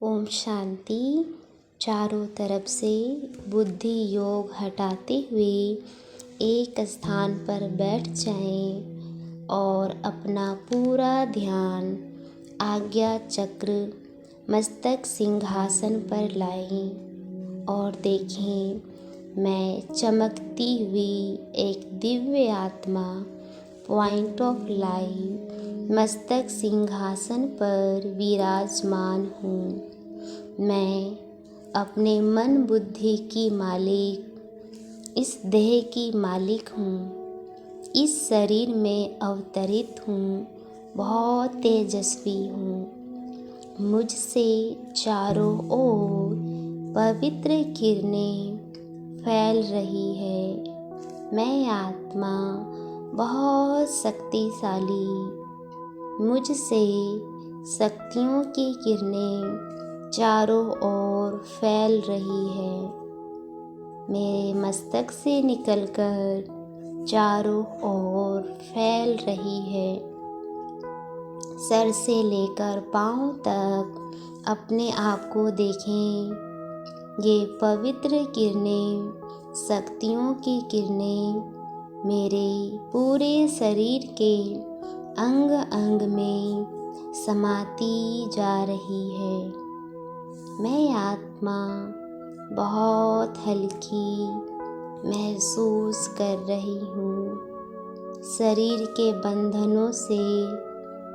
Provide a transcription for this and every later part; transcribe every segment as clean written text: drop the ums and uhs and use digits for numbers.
ओम शांति। चारों तरफ से बुद्धि योग हटाते हुए एक स्थान पर बैठ जाएं और अपना पूरा ध्यान आज्ञा चक्र मस्तक सिंहासन पर लाएं और देखें मैं चमकती हुई एक दिव्य आत्मा पॉइंट ऑफ लाइट मस्तक सिंहासन पर विराजमान हूँ। मैं अपने मन बुद्धि की मालिक, इस देह की मालिक हूँ। इस शरीर में अवतरित हूँ, बहुत तेजस्वी हूँ। मुझसे चारों ओर पवित्र किरणें फैल रही है। मैं आत्मा बहुत शक्तिशाली, मुझसे शक्तियों की किरणें चारों ओर फैल रही है। मेरे मस्तक से निकलकर चारों ओर फैल रही है। सर से लेकर पाँव तक अपने आप को देखें। ये पवित्र किरणें, शक्तियों की किरणें मेरे पूरे शरीर के अंग अंग में समाती जा रही है। मैं आत्मा बहुत हल्की महसूस कर रही हूँ। शरीर के बंधनों से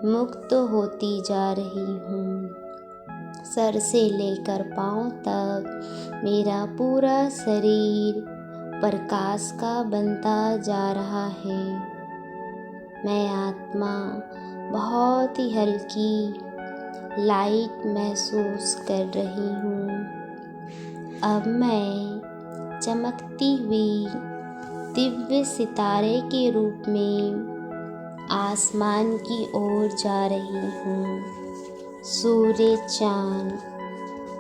मुक्त होती जा रही हूँ। सर से लेकर पाँव तक मेरा पूरा शरीर प्रकाश का बनता जा रहा है। मैं आत्मा बहुत ही हल्की लाइट महसूस कर रही हूँ। अब मैं चमकती हुई दिव्य सितारे के रूप में आसमान की ओर जा रही हूँ। सूर्य, चाँद,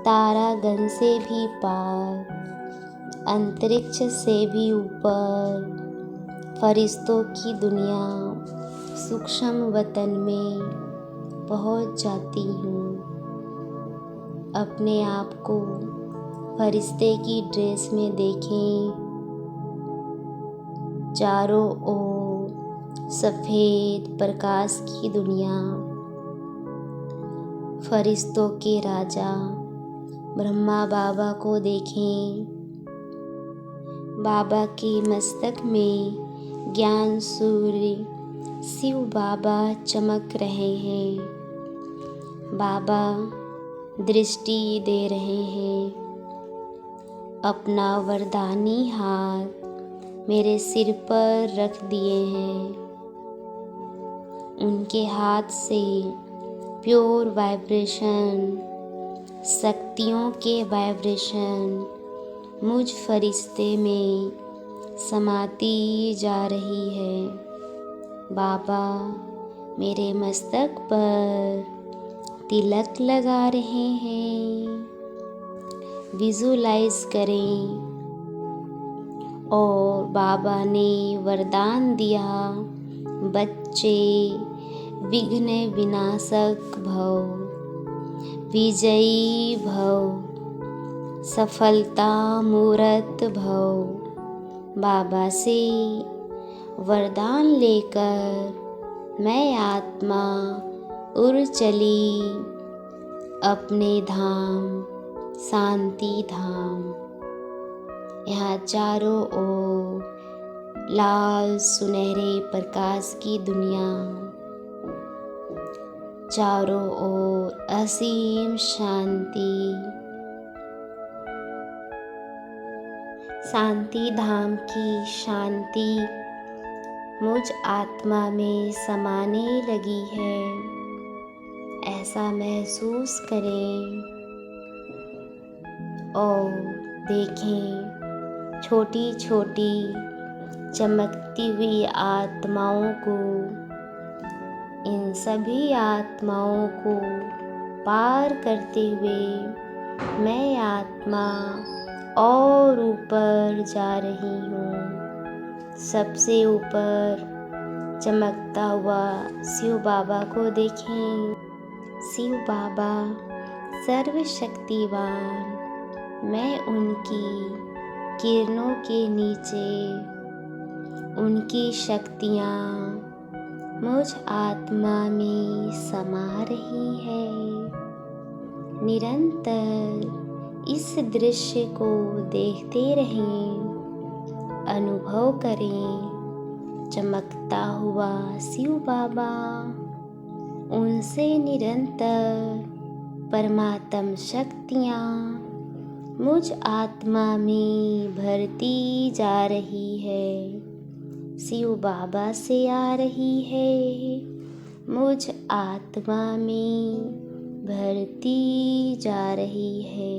तारागण से भी पार, अंतरिक्ष से भी ऊपर, फरिश्तों की दुनिया, सूक्ष्म वतन में पहुँच जाती हूँ। अपने आप को फरिश्ते की ड्रेस में देखें। चारों ओर सफ़ेद प्रकाश की दुनिया, फरिश्तों के राजा ब्रह्मा बाबा को देखें। बाबा के मस्तक में ज्ञान सूर्य शिव बाबा चमक रहे हैं। बाबा दृष्टि दे रहे हैं। अपना वरदानी हाथ मेरे सिर पर रख दिए हैं। उनके हाथ से प्योर वाइब्रेशन, शक्तियों के वाइब्रेशन मुझ फरिश्ते में समाती जा रही है। बाबा मेरे मस्तक पर तिलक लगा रहे हैं। विजुलाइज करें और बाबा ने वरदान दिया, बच्चे विघ्न विनाशक भव, विजयी भव, सफलता मूर्त भव। बाबा से वरदान लेकर मैं आत्मा उड़ चली अपने धाम, शांति धाम। यहाँ चारों ओर लाल सुनहरे प्रकाश की दुनिया, चारों ओर असीम शांति। शांति धाम की शांति मुझ आत्मा में समाने लगी है। ऐसा महसूस करें और देखें छोटी छोटी चमकती हुई आत्माओं को। इन सभी आत्माओं को पार करते हुए मैं आत्मा और ऊपर जा रही हूँ। सबसे ऊपर चमकता हुआ शिव बाबा को देखें। शिव बाबा सर्वशक्तिवान मैं उनकी किरणों के नीचे उनकी शक्तियाँ मुझ आत्मा में समा रही है। निरंतर इस दृश्य को देखते रहें, अनुभव करें चमकता हुआ शिव बाबा, उनसे निरंतर परमात्म शक्तियाँ मुझ आत्मा में भरती जा रही है। शिव बाबा से आ रही है, मुझ आत्मा में भरती जा रही है।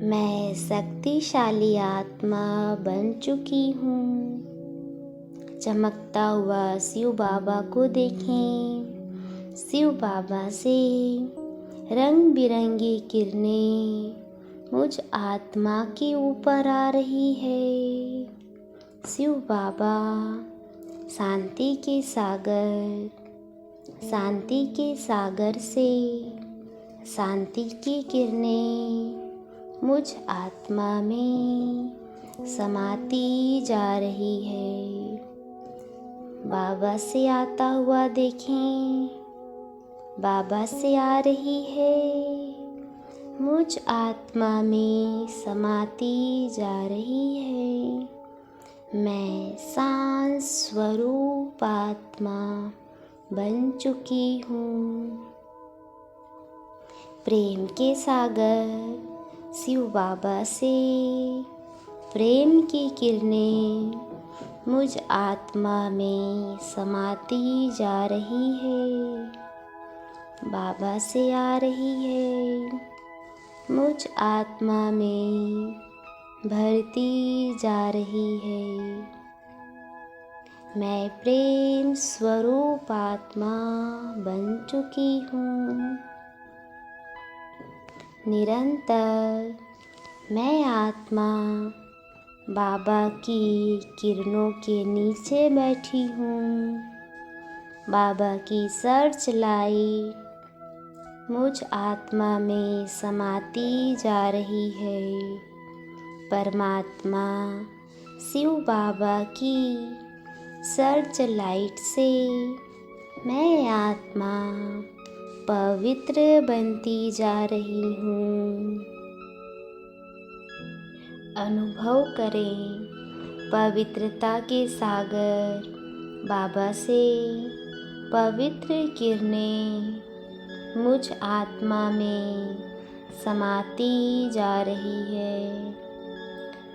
मैं शक्तिशाली आत्मा बन चुकी हूँ। चमकता हुआ शिव बाबा को देखें। शिव बाबा से रंग बिरंगी किरणें मुझ आत्मा के ऊपर आ रही है। शिव बाबा शांति के सागर से शांति की किरणें मुझ आत्मा में समाती जा रही है। बाबा से आता हुआ देखें, बाबा से आ रही है, मुझ आत्मा में समाती जा रही है। मैं शांत स्वरूप आत्मा बन चुकी हूँ। प्रेम के सागर शिव बाबा से प्रेम की किरणें मुझ आत्मा में समाती जा रही है। बाबा से आ रही है, मुझ आत्मा में भरती जा रही है। मैं प्रेम स्वरूप आत्मा बन चुकी हूँ। निरंतर मैं आत्मा बाबा की किरणों के नीचे बैठी हूँ। बाबा की सर्च लाइट मुझ आत्मा में समाती जा रही है। परमात्मा शिव बाबा की सर्च लाइट से मैं आत्मा पवित्र बनती जा रही हूँ। अनुभव करें पवित्रता के सागर बाबा से पवित्र किरणें मुझ आत्मा में समाती जा रही है।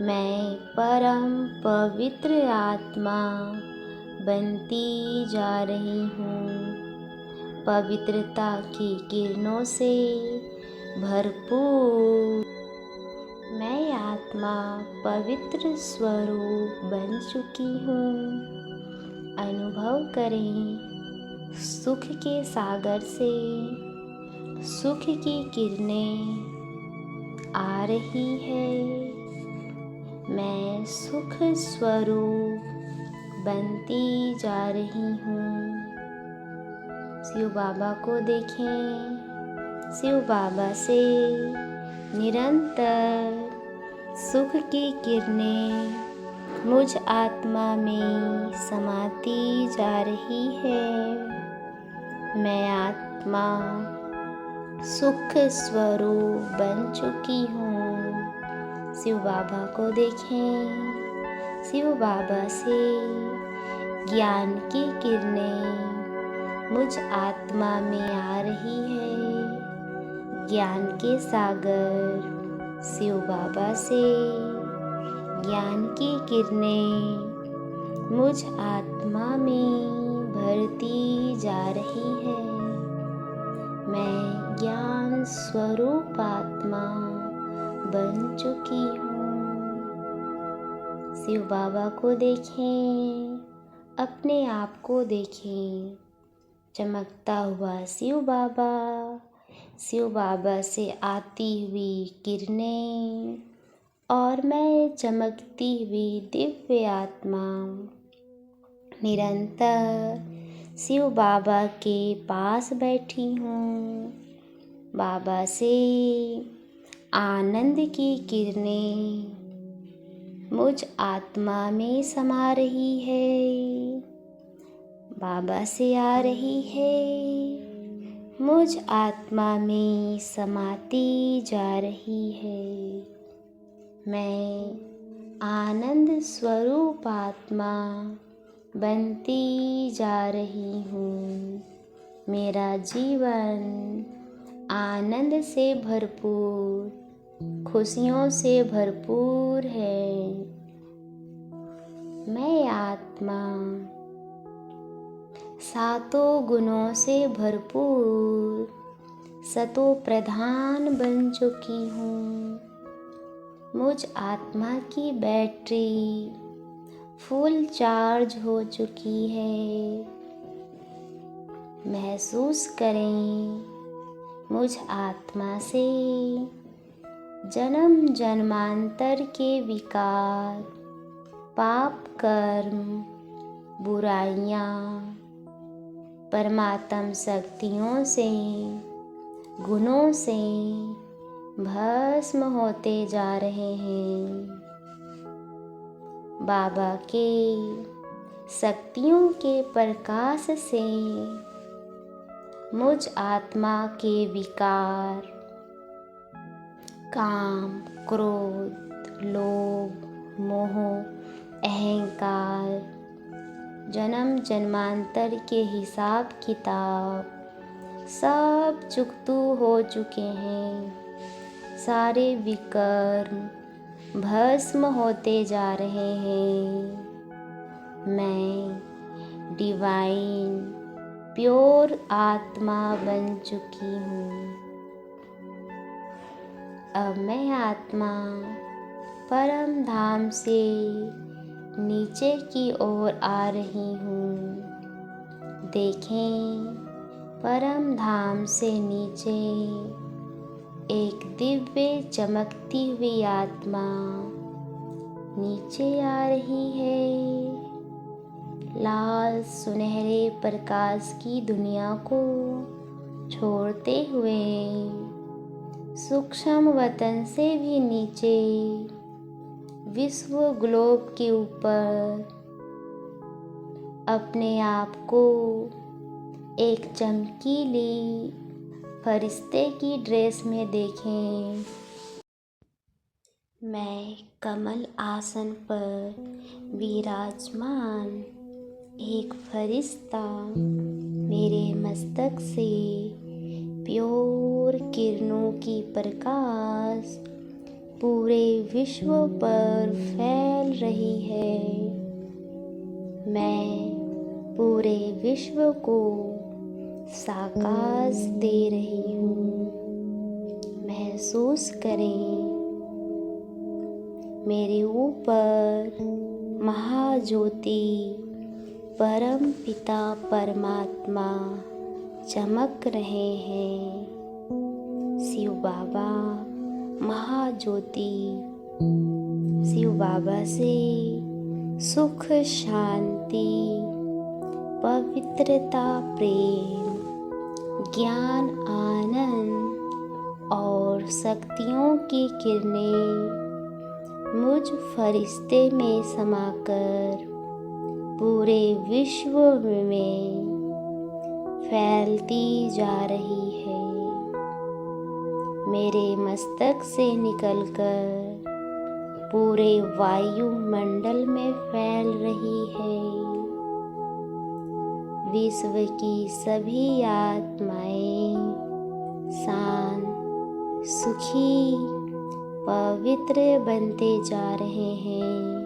मैं परम पवित्र आत्मा बनती जा रही हूँ। पवित्रता की किरणों से भरपूर मैं आत्मा पवित्र स्वरूप बन चुकी हूँ। अनुभव करें सुख के सागर से सुख की किरणें आ रही है। मैं सुख स्वरूप बनती जा रही हूँ। शिव बाबा को देखें। शिव बाबा से निरंतर सुख की किरणें मुझ आत्मा में समाती जा रही है। मैं आत्मा सुख स्वरूप बन चुकी हूँ। शिव बाबा को देखें। शिव बाबा से ज्ञान की किरणें मुझ आत्मा में आ रही है। ज्ञान के सागर शिव बाबा से ज्ञान की किरणें मुझ आत्मा में भरती जा रही है। मैं ज्ञान स्वरूप आत्मा बन चुकी हूँ। शिव बाबा को देखें, अपने आप को देखें। चमकता हुआ शिव बाबा से आती हुई किरणें और मैं चमकती हुई दिव्य आत्मा निरंतर शिव बाबा के पास बैठी हूँ। बाबा से आनंद की किरणें मुझ आत्मा में समा रही है। बाबा से आ रही है, मुझ आत्मा में समाती जा रही है। मैं आनंद स्वरूप आत्मा बनती जा रही हूँ। मेरा जीवन आनंद से भरपूर, खुशियों से भरपूर है। मैं आत्मा सातों गुणों से भरपूर सतो प्रधान बन चुकी हूँ। मुझ आत्मा की बैटरी फुल चार्ज हो चुकी है। महसूस करें, मुझ आत्मा से जन्म जन्मांतर के विकार, पाप कर्म, बुराइयाँ परमात्म शक्तियों से, गुणों से भस्म होते जा रहे हैं। बाबा के शक्तियों के प्रकाश से मुझ आत्मा के विकार, काम, क्रोध, लोभ, मोह, अहंकार, जन्म जन्मांतर के हिसाब किताब सब चुकतू हो चुके हैं। सारे विकर्म भस्म होते जा रहे हैं। मैं डिवाइन प्योर आत्मा बन चुकी हूँ। अब मैं आत्मा परम धाम से नीचे की ओर आ रही हूँ। देखें, परम धाम से नीचे एक दिव्य चमकती हुई आत्मा नीचे आ रही है। लाल सुनहरे प्रकाश की दुनिया को छोड़ते हुए सूक्ष्म वतन से भी नीचे विश्व ग्लोब के ऊपर अपने आप को एक चमकीली फरिश्ते की ड्रेस में देखें। मैं कमल आसन पर विराजमान एक फरिश्ता मेरे मस्तक से प्योर किरणों की प्रकाश पूरे विश्व पर फैल रही है। मैं पूरे विश्व को साकाश दे रही हूँ। महसूस करें, मेरे ऊपर महाज्योति परम पिता परमात्मा चमक रहे हैं। शिव बाबा महाज्योति, शिव बाबा से सुख, शांति, पवित्रता, प्रेम, ज्ञान, आनंद और शक्तियों की किरणें मुझ फरिश्ते में समाकर पूरे विश्व में फैलती जा रही है। मेरे मस्तक से निकलकर पूरे वायुमंडल में फैल रही है। विश्व की सभी आत्माएं शांत, सुखी, पवित्र बनते जा रहे हैं।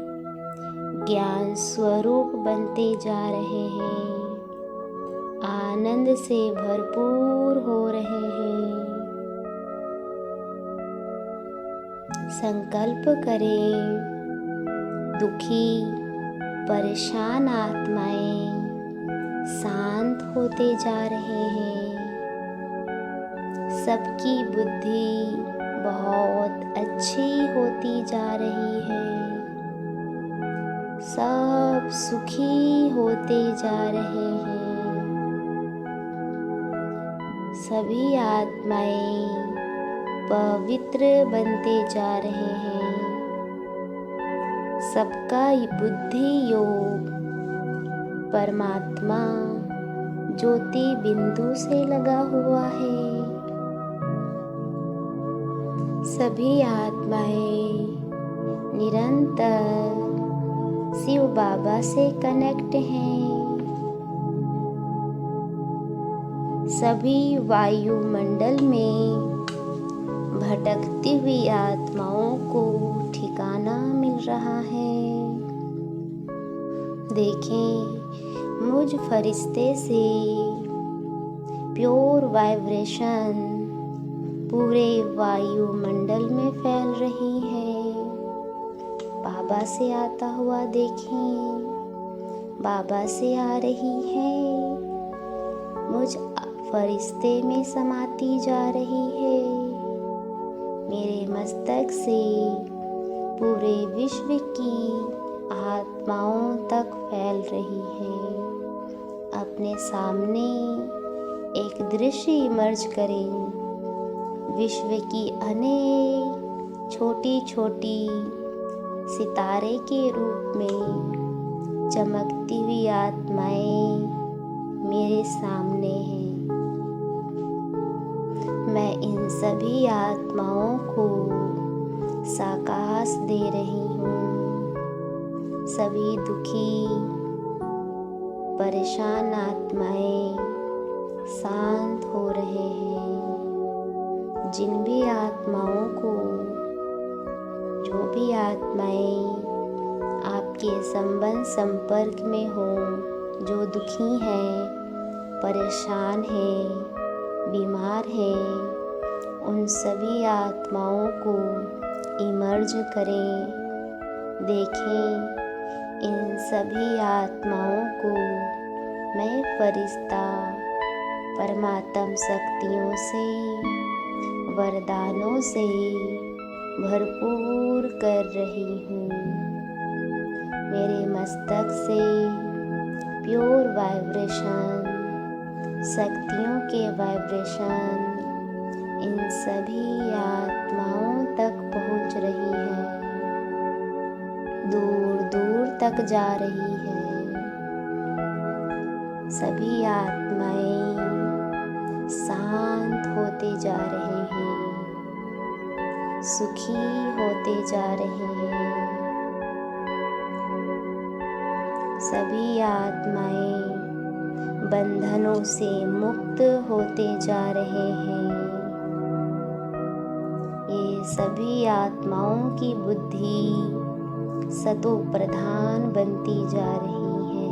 ज्ञान स्वरूप बनते जा रहे हैं। आनंद से भरपूर हो रहे हैं। संकल्प करें, दुखी, परेशान आत्माएं शांत होते जा रहे हैं। सबकी बुद्धि बहुत अच्छी होती जा रही है। सब सुखी होते जा रहे हैं। सभी आत्माएं पवित्र बनते जा रहे हैं। सबका बुद्धि योग परमात्मा ज्योति बिंदु से लगा हुआ है। सभी आत्माएं निरंतर शिव बाबा से कनेक्ट हैं। सभी वायुमंडल में भटकती हुई आत्माओं को ठिकाना मिल रहा है। देखें, मुझ फरिश्ते से प्योर वाइब्रेशन पूरे वायुमंडल में फैल रही है। बाबा से आता हुआ देखें, बाबा से आ रही है, मुझ फरिश्ते में समाती जा रही है। मेरे मस्तक से पूरे विश्व की आत्माओं तक फैल रही है। अपने सामने एक दृश्य इमर्ज करें। विश्व की अनेक छोटी छोटी सितारे के रूप में चमकती हुई आत्माएं मेरे सामने हैं। मैं इन सभी आत्माओं को साकाश दे रही हूँ। सभी दुखी परेशान आत्माएं शांत हो रहे हैं। जिन भी आत्माओं को, जो भी आत्माएं आपके संपर्क में हो, जो दुखी हैं, परेशान हैं, बीमार हैं, उन सभी आत्माओं को इमर्ज करें। देखें, इन सभी आत्माओं को मैं फरिश्ता परमात्म शक्तियों से, वरदानों से भरपूर कर रही हूँ। मेरे मस्तक से प्योर वाइब्रेशन, शक्तियों के वाइब्रेशन इन सभी आत्माओं तक पहुँच रही है, दूर दूर तक जा रही है। सभी आत्माएं शांत होते जा रहे हैं, सुखी होते जा रहे हैं। सभी आत्माएं बंधनों से मुक्त होते जा रहे हैं। ये सभी आत्माओं की बुद्धि सतो प्रधान बनती जा रही है।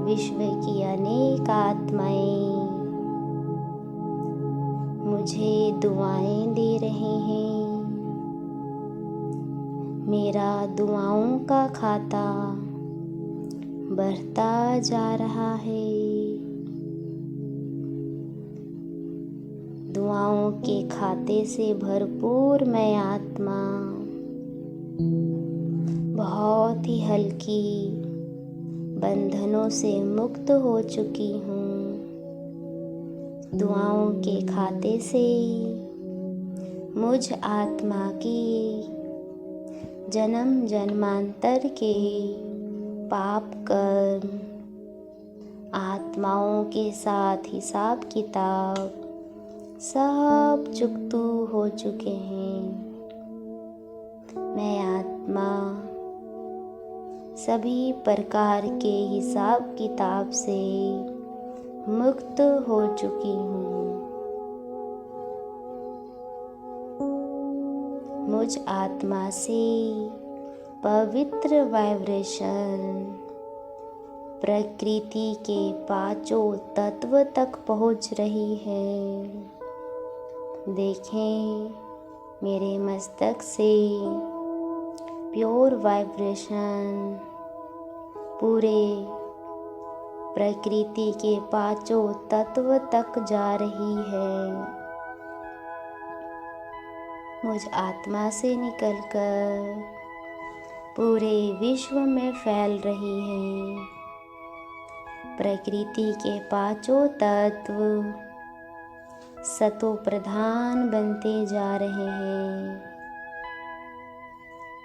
विश्व की अनेक आत्माएं मुझे दुआएं दे रहे हैं। मेरा दुआओं का खाता बढ़ता जा रहा है। दुआओं के खाते से भरपूर मैं आत्मा बहुत ही हल्की बंधनों से मुक्त हो चुकी हूँ। दुआओं के खाते से मुझ आत्मा की जन्म जन्मांतर के पाप कर्म, आत्माओं के साथ हिसाब किताब सब चुकतू हो चुके हैं। मैं आत्मा सभी प्रकार के हिसाब किताब से मुक्त हो चुकी हूँ। मुझ आत्मा से पवित्र वाइब्रेशन प्रकृति के पांचों तत्व तक पहुँच रही है। देखें, मेरे मस्तक से प्योर वाइब्रेशन पूरे प्रकृति के पांचों तत्व तक जा रही है। मुझ आत्मा से निकलकर पूरे विश्व में फैल रही है। प्रकृति के पांचों तत्व सतो प्रधान बनते जा रहे हैं।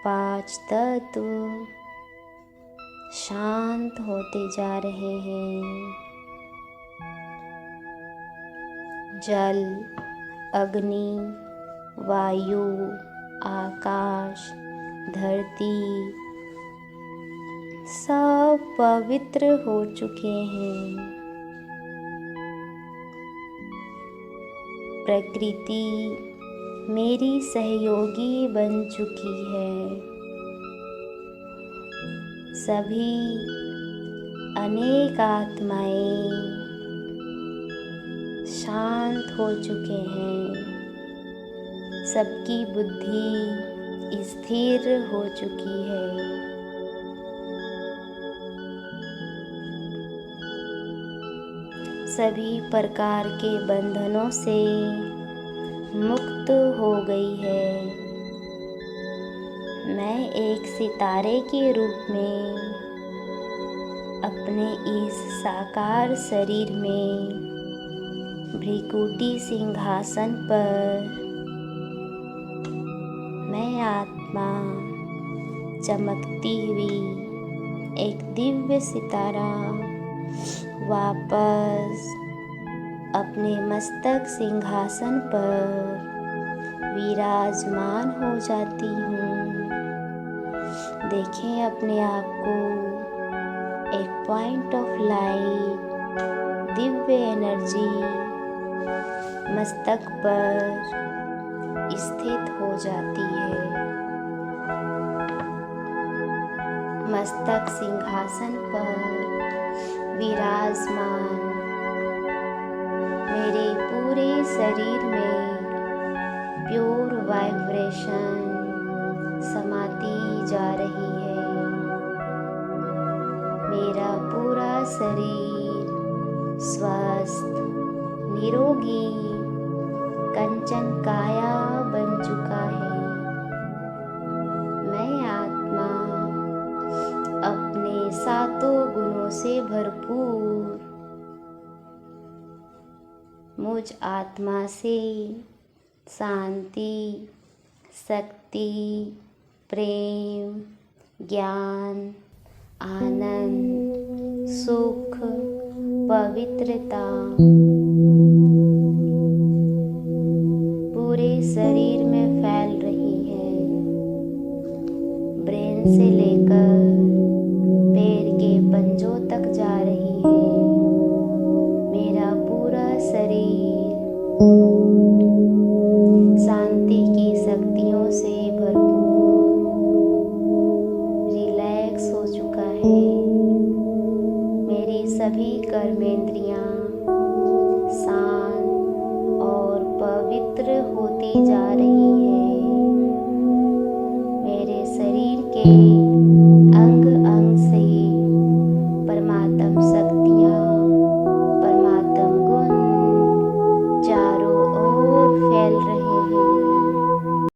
5 तत्व शांत होते जा रहे हैं। जल, अग्नि, वायु, आकाश, धरती सब पवित्र हो चुके हैं। प्रकृति मेरी सहयोगी बन चुकी है। सभी अनेक आत्माएं शांत हो चुके हैं। सबकी बुद्धि स्थिर हो चुकी है। सभी प्रकार के बंधनों से मुक्त हो गई है। मैं एक सितारे के रूप में अपने इस साकार शरीर में भृकुटी सिंहासन पर मैं आत्मा चमकती हुई एक दिव्य सितारा वापस अपने मस्तक सिंहासन पर विराजमान हो जाती हूँ। देखें अपने आप को एक point of light Divya energy मस्तक पर स्थित हो जाती है। मस्तक सिंहासन पर विराजमान मेरे पूरे शरीर में प्योर वाइब्रेशन समाती जा रही है। मेरा पूरा शरीर स्वस्थ, निरोगी, कंचन काया बन चुका है। मैं आत्मा अपने सातों गुणों से भरपूर मुझ आत्मा से शांति, शक्ति, प्रेम, ज्ञान, आनंद, सुख, पवित्रता पूरे शरीर में फैल रही है। ब्रेन से लेकर पैर के पंजों तक जा रही है। मेरा पूरा शरीर शांति की शक्तियों से भरपूर रिलैक्स हो चुका है। मेरी सभी कर्मेंद्रियां शांत और पवित्र होती जा